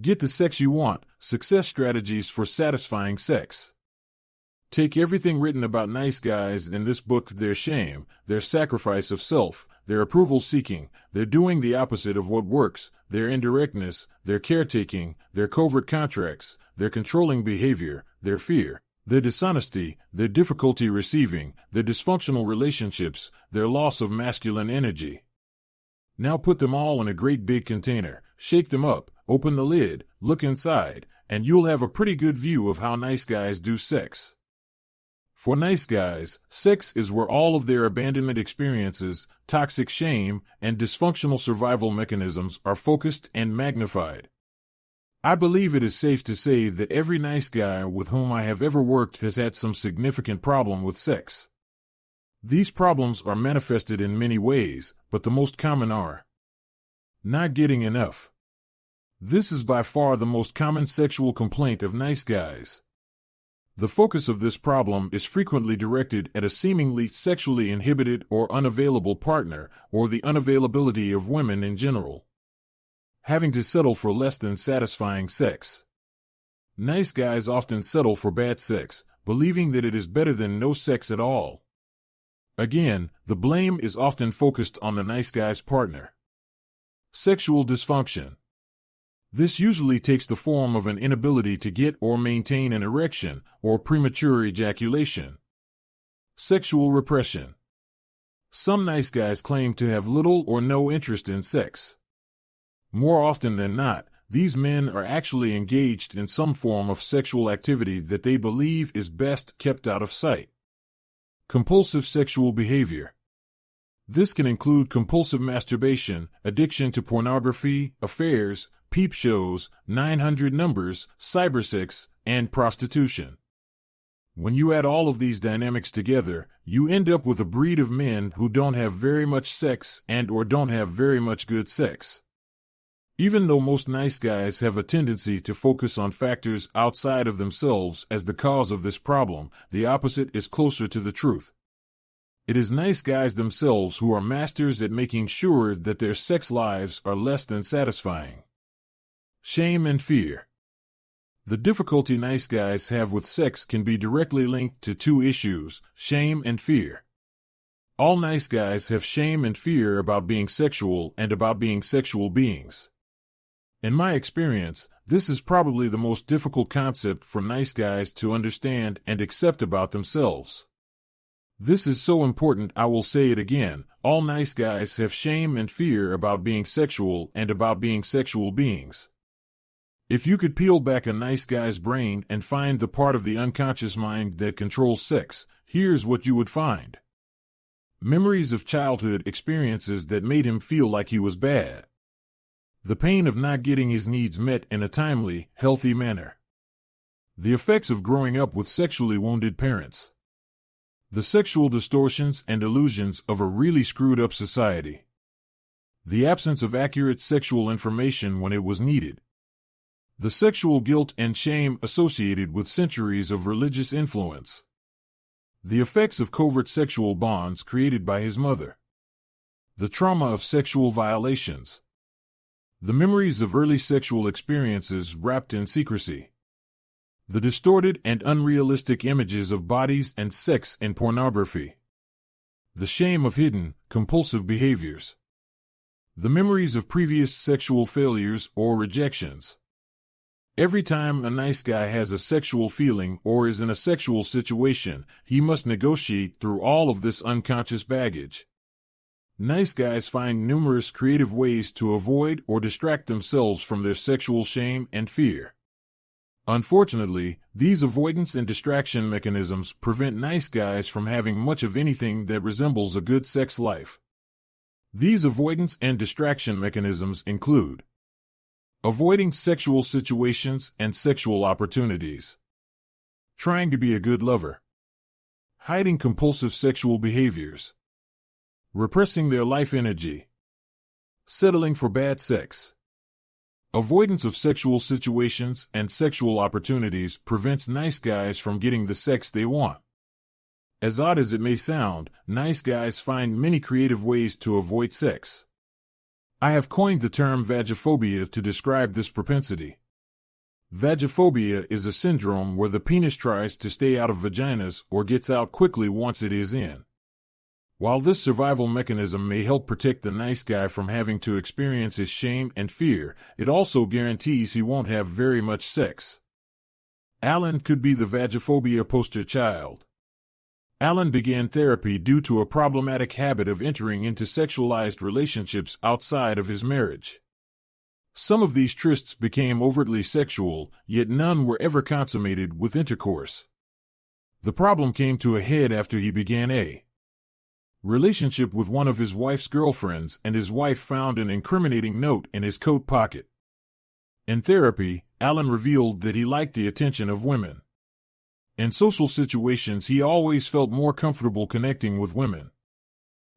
Get the sex you want, success strategies for satisfying sex. Take everything written about nice guys in this book, their shame, their sacrifice of self, their approval seeking, their doing the opposite of what works, their indirectness, their caretaking, their covert contracts, their controlling behavior, their fear, their dishonesty, their difficulty receiving, their dysfunctional relationships, their loss of masculine energy. Now put them all in a great big container, shake them up, open the lid, look inside, and you'll have a pretty good view of how nice guys do sex. For nice guys, sex is where all of their abandonment experiences, toxic shame, and dysfunctional survival mechanisms are focused and magnified. I believe it is safe to say that every nice guy with whom I have ever worked has had some significant problem with sex. These problems are manifested in many ways, but the most common are not getting enough. This is by far the most common sexual complaint of nice guys. The focus of this problem is frequently directed at a seemingly sexually inhibited or unavailable partner, or the unavailability of women in general. Having to settle for less than satisfying sex. Nice guys often settle for bad sex, believing that it is better than no sex at all. Again, the blame is often focused on the nice guy's partner. Sexual dysfunction. This usually takes the form of an inability to get or maintain an erection, or premature ejaculation. Sexual repression. Some nice guys claim to have little or no interest in sex. More often than not, these men are actually engaged in some form of sexual activity that they believe is best kept out of sight. Compulsive sexual behavior. This can include compulsive masturbation, addiction to pornography, affairs, peep shows, 900 numbers, cybersex, and prostitution. When you add all of these dynamics together, you end up with a breed of men who don't have very much sex and/or don't have very much good sex. Even though most nice guys have a tendency to focus on factors outside of themselves as the cause of this problem, the opposite is closer to the truth. It is nice guys themselves who are masters at making sure that their sex lives are less than satisfying. Shame and fear. The difficulty nice guys have with sex can be directly linked to two issues, shame and fear. All nice guys have shame and fear about being sexual and about being sexual beings. In my experience, this is probably the most difficult concept for nice guys to understand and accept about themselves. This is so important I will say it again, all nice guys have shame and fear about being sexual and about being sexual beings. If you could peel back a nice guy's brain and find the part of the unconscious mind that controls sex, here's what you would find. Memories of childhood experiences that made him feel like he was bad. The pain of not getting his needs met in a timely, healthy manner. The effects of growing up with sexually wounded parents. The sexual distortions and illusions of a really screwed up society. The absence of accurate sexual information when it was needed. The sexual guilt and shame associated with centuries of religious influence. The effects of covert sexual bonds created by his mother. The trauma of sexual violations. The memories of early sexual experiences wrapped in secrecy. The distorted and unrealistic images of bodies and sex in pornography. The shame of hidden, compulsive behaviors. The memories of previous sexual failures or rejections. Every time a nice guy has a sexual feeling or is in a sexual situation, he must negotiate through all of this unconscious baggage. Nice guys find numerous creative ways to avoid or distract themselves from their sexual shame and fear. Unfortunately, these avoidance and distraction mechanisms prevent nice guys from having much of anything that resembles a good sex life. These avoidance and distraction mechanisms include avoiding sexual situations and sexual opportunities, trying to be a good lover, hiding compulsive sexual behaviors, repressing their life energy, settling for bad sex. Avoidance of sexual situations and sexual opportunities prevents nice guys from getting the sex they want. As odd as it may sound, nice guys find many creative ways to avoid sex. I have coined the term vagophobia to describe this propensity. Vagophobia is a syndrome where the penis tries to stay out of vaginas or gets out quickly once it is in. While this survival mechanism may help protect the nice guy from having to experience his shame and fear, it also guarantees he won't have very much sex. Alan could be the vagophobia poster child. Alan began therapy due to a problematic habit of entering into sexualized relationships outside of his marriage. Some of these trysts became overtly sexual, yet none were ever consummated with intercourse. The problem came to a head after he began a relationship with one of his wife's girlfriends, and his wife found an incriminating note in his coat pocket. In therapy, Alan revealed that he liked the attention of women. In social situations, he always felt more comfortable connecting with women.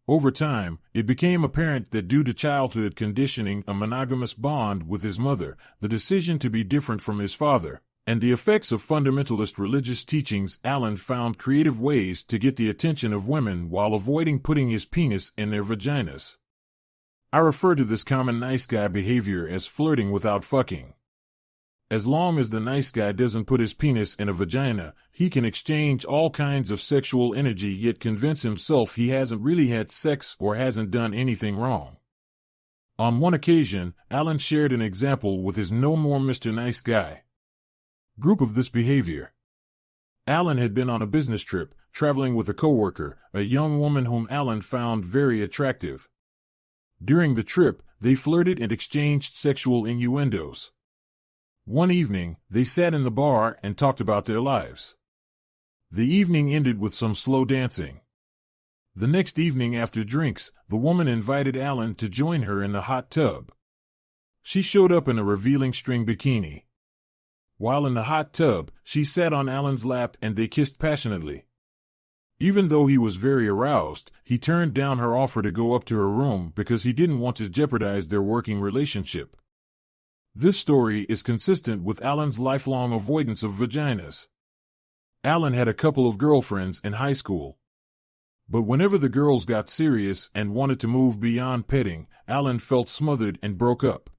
Over time, it became apparent that due to childhood conditioning a monogamous bond with his mother, the decision to be different from his father, and the effects of fundamentalist religious teachings, Alan found creative ways to get the attention of women while avoiding putting his penis in their vaginas. I refer to this common nice guy behavior as flirting without fucking. As long as the nice guy doesn't put his penis in a vagina, he can exchange all kinds of sexual energy yet convince himself he hasn't really had sex or hasn't done anything wrong. On one occasion, Alan shared an example with his No More Mr. Nice Guy group of this behavior. Alan had been on a business trip, traveling with a coworker, a young woman whom Alan found very attractive. During the trip, they flirted and exchanged sexual innuendos. One evening, they sat in the bar and talked about their lives. The evening ended with some slow dancing. The next evening after drinks, the woman invited Alan to join her in the hot tub. She showed up in a revealing string bikini. While in the hot tub, she sat on Alan's lap and they kissed passionately. Even though he was very aroused, he turned down her offer to go up to her room because he didn't want to jeopardize their working relationship. This story is consistent with Alan's lifelong avoidance of vaginas. Alan had a couple of girlfriends in high school. But whenever the girls got serious and wanted to move beyond petting, Alan felt smothered and broke up.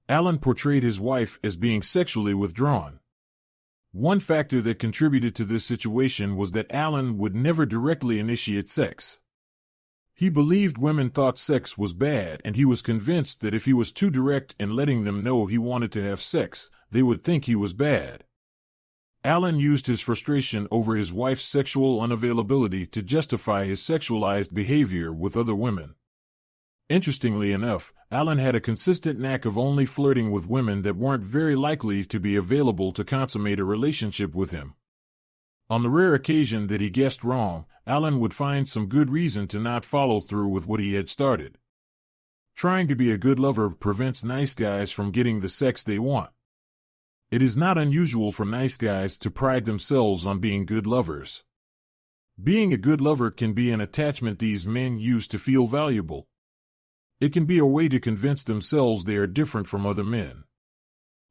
Alan portrayed his wife as being sexually withdrawn. One factor that contributed to this situation was that Alan would never directly initiate sex. He believed women thought sex was bad, and he was convinced that if he was too direct in letting them know he wanted to have sex, they would think he was bad. Alan used his frustration over his wife's sexual unavailability to justify his sexualized behavior with other women. Interestingly enough, Alan had a consistent knack of only flirting with women that weren't very likely to be available to consummate a relationship with him. On the rare occasion that he guessed wrong, Alan would find some good reason to not follow through with what he had started. Trying to be a good lover prevents nice guys from getting the sex they want. It is not unusual for nice guys to pride themselves on being good lovers. Being a good lover can be an attachment these men use to feel valuable. It can be a way to convince themselves they are different from other men.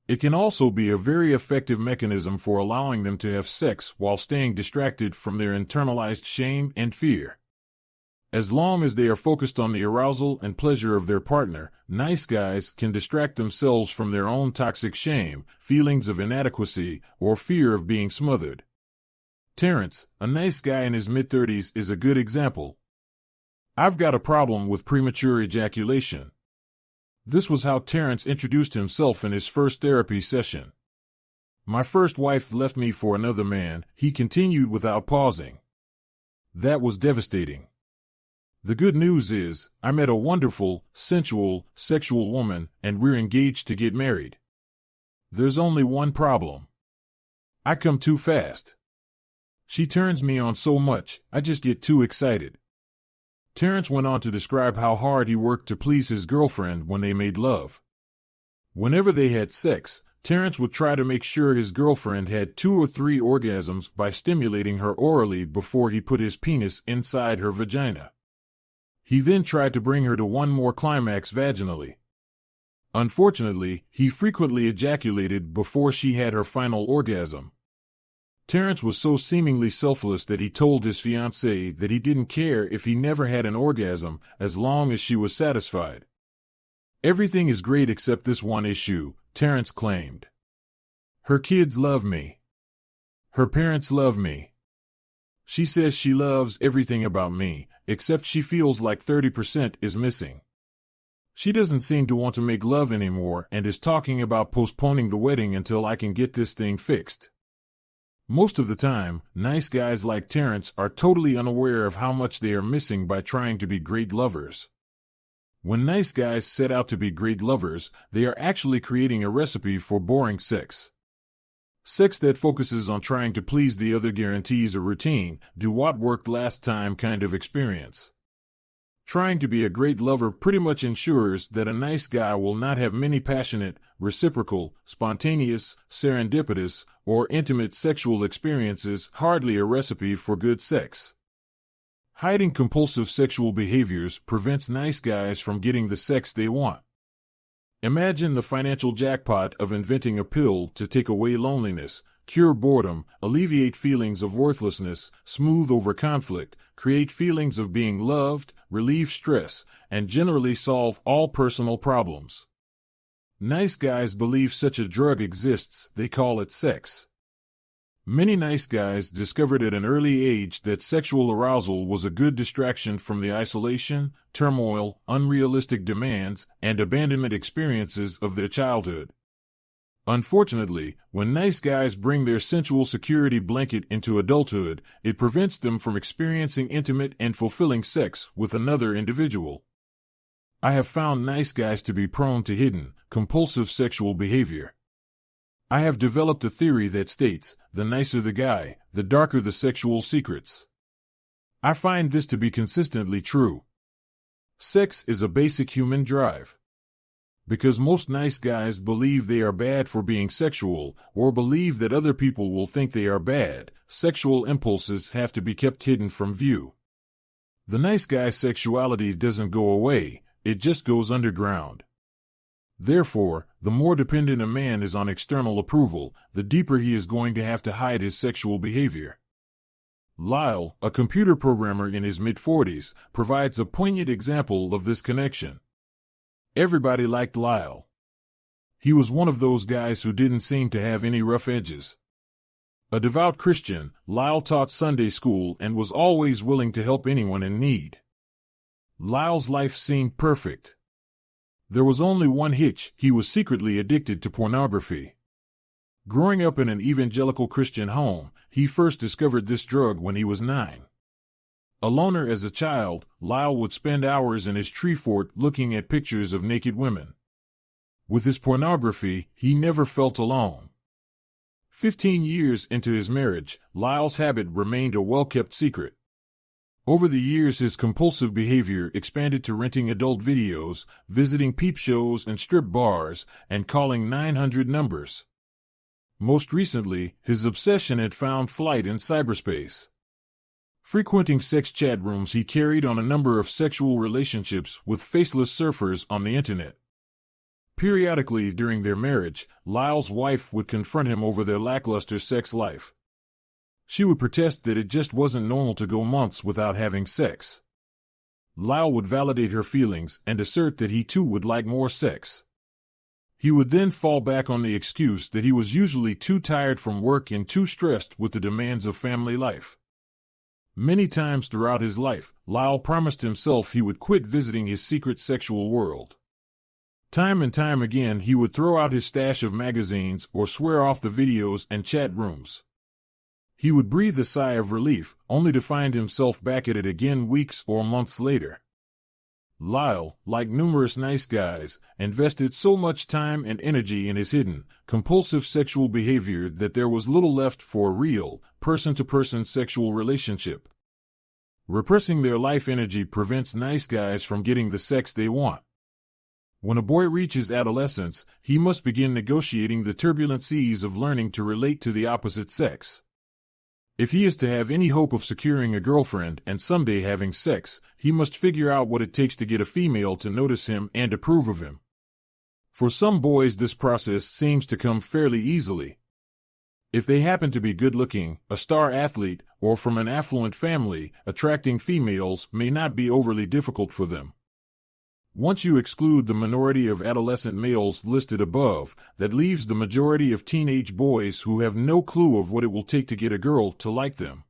It can also be a very effective mechanism for allowing them to have sex while staying distracted from their internalized shame and fear. As long as they are focused on the arousal and pleasure of their partner, nice guys can distract themselves from their own toxic shame, feelings of inadequacy, or fear of being smothered. Terrence, a nice guy in his mid-30s, is a good example. "I've got a problem with premature ejaculation." This was how Terrence introduced himself in his first therapy session. "My first wife left me for another man," he continued without pausing. "That was devastating. The good news is, I met a wonderful, sensual, sexual woman, and we're engaged to get married. There's only one problem. I come too fast. She turns me on so much, I just get too excited." Terrence went on to describe how hard he worked to please his girlfriend when they made love. Whenever they had sex, Terrence would try to make sure his girlfriend had 2 or 3 orgasms by stimulating her orally before he put his penis inside her vagina. He then tried to bring her to one more climax vaginally. Unfortunately, he frequently ejaculated before she had her final orgasm. Terrence was so seemingly selfless that he told his fiancée that he didn't care if he never had an orgasm as long as she was satisfied. "Everything is great except this one issue," Terrence claimed. Her kids love me. Her parents love me. She says she loves everything about me, except she feels like 30% is missing. She doesn't seem to want to make love anymore and is talking about postponing the wedding until I can get this thing fixed. Most of the time, nice guys like Terrence are totally unaware of how much they are missing by trying to be great lovers. When nice guys set out to be great lovers, they are actually creating a recipe for boring sex. Sex that focuses on trying to please the other guarantees a routine, do what worked last time kind of experience. Trying to be a great lover pretty much ensures that a nice guy will not have many passionate, reciprocal, spontaneous, serendipitous, or intimate sexual experiences, hardly a recipe for good sex. Hiding compulsive sexual behaviors prevents nice guys from getting the sex they want. Imagine the financial jackpot of inventing a pill to take away loneliness, cure boredom, alleviate feelings of worthlessness, smooth over conflict, create feelings of being loved, relieve stress, and generally solve all personal problems. Nice guys believe such a drug exists, they call it sex. Many nice guys discovered at an early age that sexual arousal was a good distraction from the isolation, turmoil, unrealistic demands, and abandonment experiences of their childhood. Unfortunately, when nice guys bring their sensual security blanket into adulthood, it prevents them from experiencing intimate and fulfilling sex with another individual. I have found nice guys to be prone to hidden, compulsive sexual behavior. I have developed a theory that states, the nicer the guy, the darker the sexual secrets. I find this to be consistently true. Sex is a basic human drive. Because most nice guys believe they are bad for being sexual, or believe that other people will think they are bad, sexual impulses have to be kept hidden from view. The nice guy's sexuality doesn't go away, it just goes underground. Therefore, the more dependent a man is on external approval, the deeper he is going to have to hide his sexual behavior. Lyle, a computer programmer in his mid-40s, provides a poignant example of this connection. Everybody liked Lyle. He was one of those guys who didn't seem to have any rough edges. A devout Christian, Lyle taught Sunday school and was always willing to help anyone in need. Lyle's life seemed perfect. There was only one hitch: he was secretly addicted to pornography. Growing up in an evangelical Christian home, he first discovered this drug when he was 9. A loner as a child, Lyle would spend hours in his tree fort looking at pictures of naked women. With his pornography, he never felt alone. 15 years into his marriage, Lyle's habit remained a well-kept secret. Over the years, his compulsive behavior expanded to renting adult videos, visiting peep shows and strip bars, and calling 900 numbers. Most recently, his obsession had found flight in cyberspace. Frequenting sex chat rooms, he carried on a number of sexual relationships with faceless surfers on the internet. Periodically during their marriage, Lyle's wife would confront him over their lackluster sex life. She would protest that it just wasn't normal to go months without having sex. Lyle would validate her feelings and assert that he too would like more sex. He would then fall back on the excuse that he was usually too tired from work and too stressed with the demands of family life. Many times throughout his life, Lyle promised himself he would quit visiting his secret sexual world. Time and time again, he would throw out his stash of magazines or swear off the videos and chat rooms. He would breathe a sigh of relief, only to find himself back at it again weeks or months later. Lyle, like numerous nice guys, invested so much time and energy in his hidden, compulsive sexual behavior that there was little left for a real, person-to-person sexual relationship. Repressing their life energy prevents nice guys from getting the sex they want. When a boy reaches adolescence, he must begin negotiating the turbulent seas of learning to relate to the opposite sex. If he is to have any hope of securing a girlfriend and someday having sex, he must figure out what it takes to get a female to notice him and approve of him. For some boys, this process seems to come fairly easily. If they happen to be good-looking, a star athlete, or from an affluent family, attracting females may not be overly difficult for them. Once you exclude the minority of adolescent males listed above, that leaves the majority of teenage boys who have no clue of what it will take to get a girl to like them.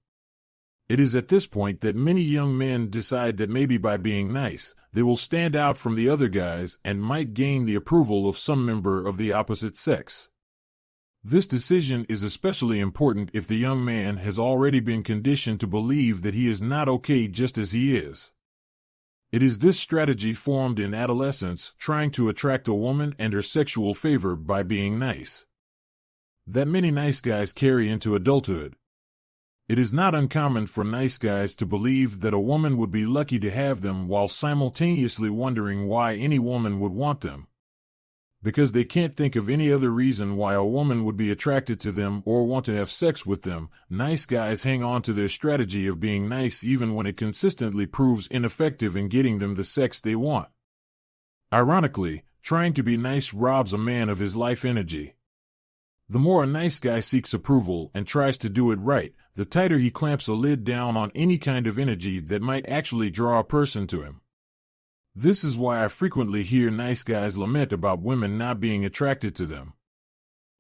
It is at this point that many young men decide that maybe by being nice, they will stand out from the other guys and might gain the approval of some member of the opposite sex. This decision is especially important if the young man has already been conditioned to believe that he is not okay just as he is. It is this strategy formed in adolescence, trying to attract a woman and her sexual favor by being nice, that many nice guys carry into adulthood. It is not uncommon for nice guys to believe that a woman would be lucky to have them while simultaneously wondering why any woman would want them. Because they can't think of any other reason why a woman would be attracted to them or want to have sex with them, nice guys hang on to their strategy of being nice even when it consistently proves ineffective in getting them the sex they want. Ironically, trying to be nice robs a man of his life energy. The more a nice guy seeks approval and tries to do it right, the tighter he clamps a lid down on any kind of energy that might actually draw a person to him. This is why I frequently hear nice guys lament about women not being attracted to them.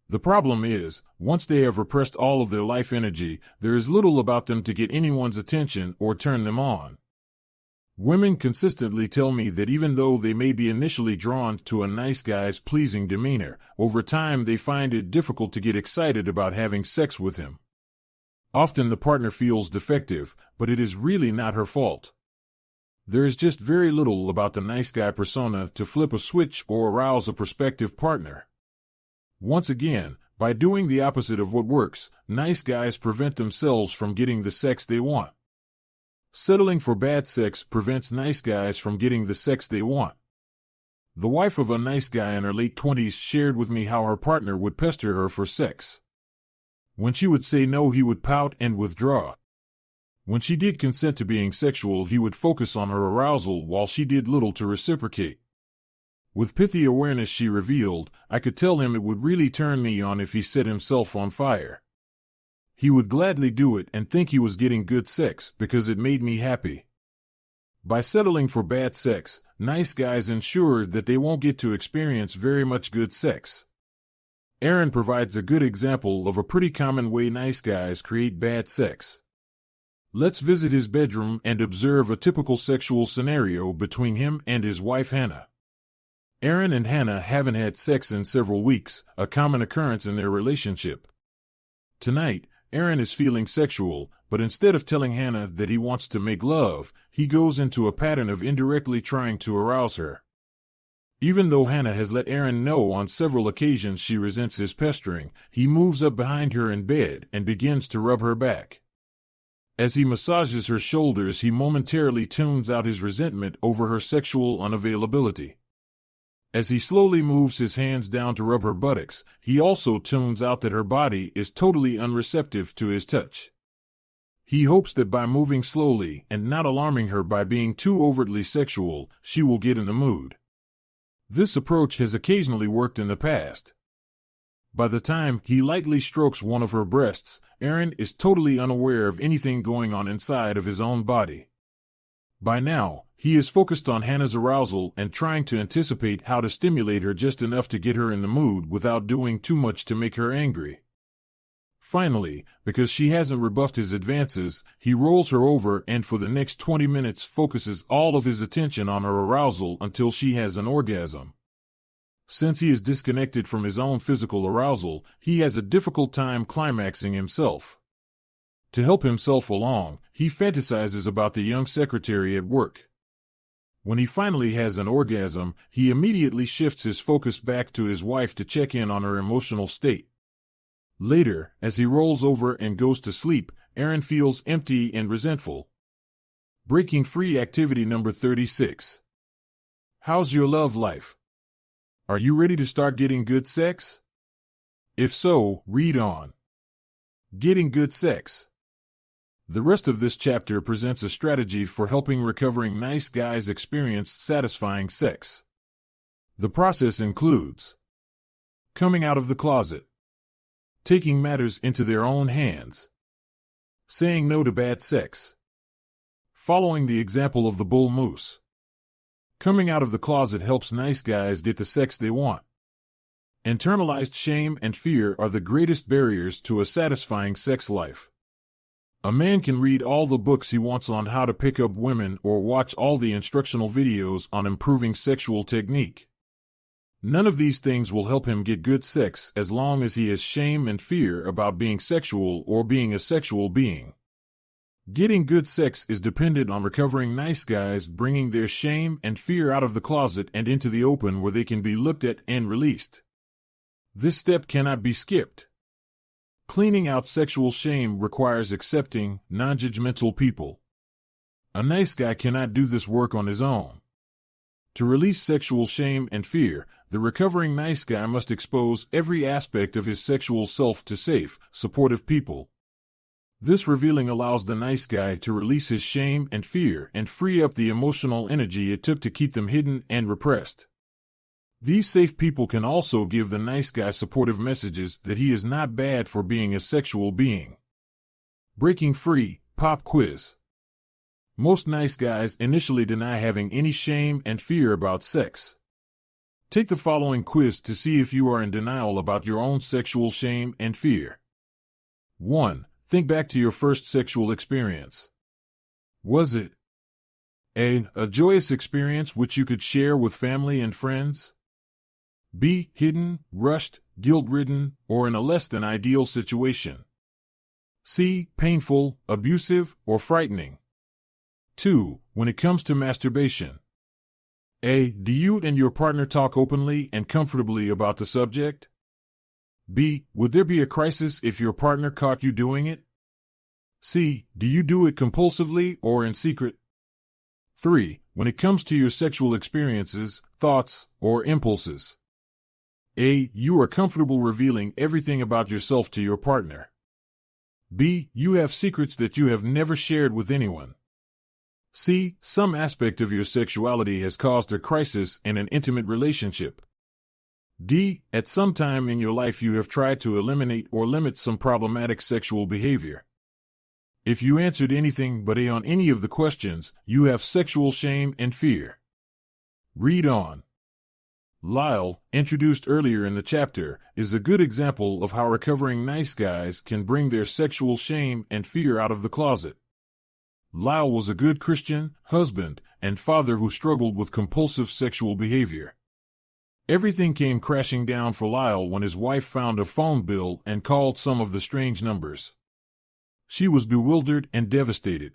The problem is, once they have repressed all of their life energy, there is little about them to get anyone's attention or turn them on. Women consistently tell me that even though they may be initially drawn to a nice guy's pleasing demeanor, over time they find it difficult to get excited about having sex with him. Often the partner feels defective, but it is really not her fault. There is just very little about the nice guy persona to flip a switch or arouse a prospective partner. Once again, by doing the opposite of what works, nice guys prevent themselves from getting the sex they want. Settling for bad sex prevents nice guys from getting the sex they want. The wife of a nice guy in her late 20s shared with me how her partner would pester her for sex. When she would say no, he would pout and withdraw. When she did consent to being sexual, he would focus on her arousal while she did little to reciprocate. With pithy awareness, she revealed, I could tell him it would really turn me on if he set himself on fire. He would gladly do it and think he was getting good sex because it made me happy. By settling for bad sex, nice guys ensure that they won't get to experience very much good sex. Aaron provides a good example of a pretty common way nice guys create bad sex. Let's visit his bedroom and observe a typical sexual scenario between him and his wife Hannah. Aaron and Hannah haven't had sex in several weeks, a common occurrence in their relationship. Tonight, Aaron is feeling sexual, but instead of telling Hannah that he wants to make love, he goes into a pattern of indirectly trying to arouse her. Even though Hannah has let Aaron know on several occasions she resents his pestering, he moves up behind her in bed and begins to rub her back. As he massages her shoulders, he momentarily tunes out his resentment over her sexual unavailability. As he slowly moves his hands down to rub her buttocks, he also tunes out that her body is totally unreceptive to his touch. He hopes that by moving slowly and not alarming her by being too overtly sexual, she will get in the mood. This approach has occasionally worked in the past. By the time he lightly strokes one of her breasts, Aaron is totally unaware of anything going on inside of his own body. By now, he is focused on Hannah's arousal and trying to anticipate how to stimulate her just enough to get her in the mood without doing too much to make her angry. Finally, because she hasn't rebuffed his advances, he rolls her over and for the next 20 minutes focuses all of his attention on her arousal until she has an orgasm. Since he is disconnected from his own physical arousal, he has a difficult time climaxing himself. To help himself along, he fantasizes about the young secretary at work. When he finally has an orgasm, he immediately shifts his focus back to his wife to check in on her emotional state. Later, as he rolls over and goes to sleep, Aaron feels empty and resentful. Breaking free activity number 36. How's your love life? Are you ready to start getting good sex? If so, read on. Getting good sex. The rest of this chapter presents a strategy for helping recovering nice guys experience satisfying sex. The process includes coming out of the closet, taking matters into their own hands, saying no to bad sex, following the example of the bull moose, Coming out of the closet helps nice guys get the sex they want. Internalized shame and fear are the greatest barriers to a satisfying sex life. A man can read all the books he wants on how to pick up women or watch all the instructional videos on improving sexual technique. None of these things will help him get good sex as long as he has shame and fear about being sexual or being a sexual being. Getting good sex is dependent on recovering nice guys bringing their shame and fear out of the closet and into the open where they can be looked at and released. This step cannot be skipped. Cleaning out sexual shame requires accepting, non-judgmental people. A nice guy cannot do this work on his own. To release sexual shame and fear, the recovering nice guy must expose every aspect of his sexual self to safe, supportive people. This revealing allows the nice guy to release his shame and fear and free up the emotional energy it took to keep them hidden and repressed. These safe people can also give the nice guy supportive messages that he is not bad for being a sexual being. Breaking free, pop quiz. Most nice guys initially deny having any shame and fear about sex. Take the following quiz to see if you are in denial about your own sexual shame and fear. 1. Think back to your first sexual experience. Was it A. A joyous experience which you could share with family and friends? B. Hidden, rushed, guilt-ridden, or in a less than ideal situation? C. Painful, abusive, or frightening? 2. When it comes to masturbation. A. Do you and your partner talk openly and comfortably about the subject? B. Would there be a crisis if your partner caught you doing it? C. Do you do it compulsively or in secret? 3. When it comes to your sexual experiences, thoughts, or impulses. A. You are comfortable revealing everything about yourself to your partner. B. You have secrets that you have never shared with anyone. C. Some aspect of your sexuality has caused a crisis in an intimate relationship. D. At some time in your life you have tried to eliminate or limit some problematic sexual behavior. If you answered anything but A on any of the questions, you have sexual shame and fear. Read on. Lyle, introduced earlier in the chapter, is a good example of how recovering nice guys can bring their sexual shame and fear out of the closet. Lyle was a good Christian, husband, and father who struggled with compulsive sexual behavior. Everything came crashing down for Lyle when his wife found a phone bill and called some of the strange numbers. She was bewildered and devastated.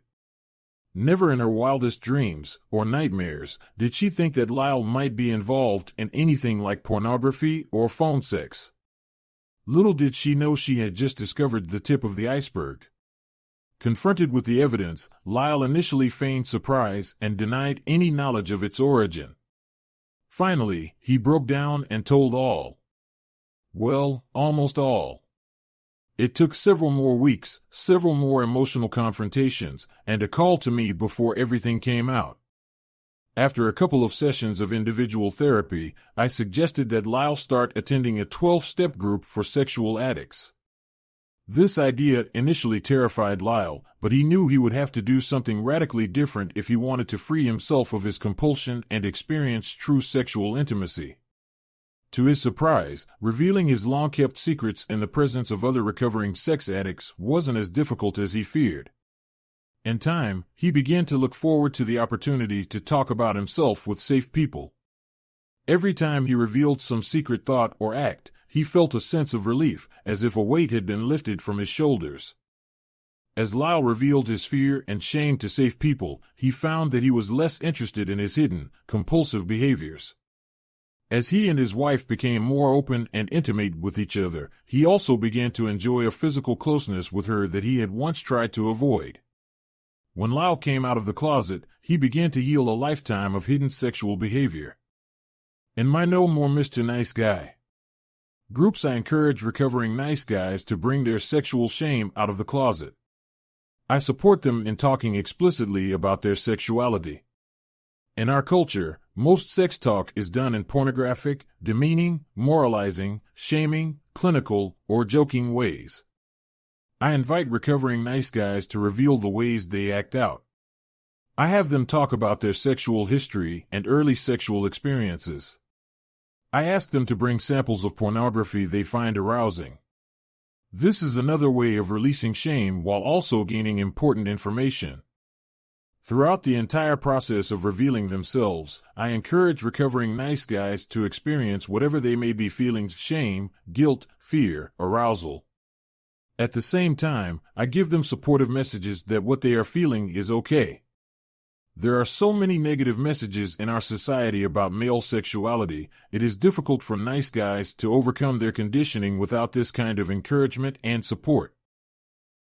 Never in her wildest dreams, or nightmares, did she think that Lyle might be involved in anything like pornography or phone sex. Little did she know she had just discovered the tip of the iceberg. Confronted with the evidence, Lyle initially feigned surprise and denied any knowledge of its origin. Finally, he broke down and told all. Well, almost all. It took several more weeks, several more emotional confrontations, and a call to me before everything came out. After a couple of sessions of individual therapy, I suggested that Lyle start attending a 12-step group for sexual addicts. This idea initially terrified Lyle, but he knew he would have to do something radically different if he wanted to free himself of his compulsion and experience true sexual intimacy. To his surprise, revealing his long-kept secrets in the presence of other recovering sex addicts wasn't as difficult as he feared. In time, he began to look forward to the opportunity to talk about himself with safe people. Every time he revealed some secret thought or act, he felt a sense of relief, as if a weight had been lifted from his shoulders. As Lyle revealed his fear and shame to safe people, he found that he was less interested in his hidden, compulsive behaviors. As he and his wife became more open and intimate with each other, he also began to enjoy a physical closeness with her that he had once tried to avoid. When Lyle came out of the closet, he began to heal a lifetime of hidden sexual behavior. In my No More Mr. Nice Guy groups, I encourage recovering nice guys to bring their sexual shame out of the closet. I support them in talking explicitly about their sexuality. In our culture, most sex talk is done in pornographic, demeaning, moralizing, shaming, clinical, or joking ways. I invite recovering nice guys to reveal the ways they act out. I have them talk about their sexual history and early sexual experiences. I ask them to bring samples of pornography they find arousing. This is another way of releasing shame while also gaining important information. Throughout the entire process of revealing themselves, I encourage recovering nice guys to experience whatever they may be feeling: shame, guilt, fear, arousal. At the same time, I give them supportive messages that what they are feeling is okay. There are so many negative messages in our society about male sexuality, it is difficult for nice guys to overcome their conditioning without this kind of encouragement and support.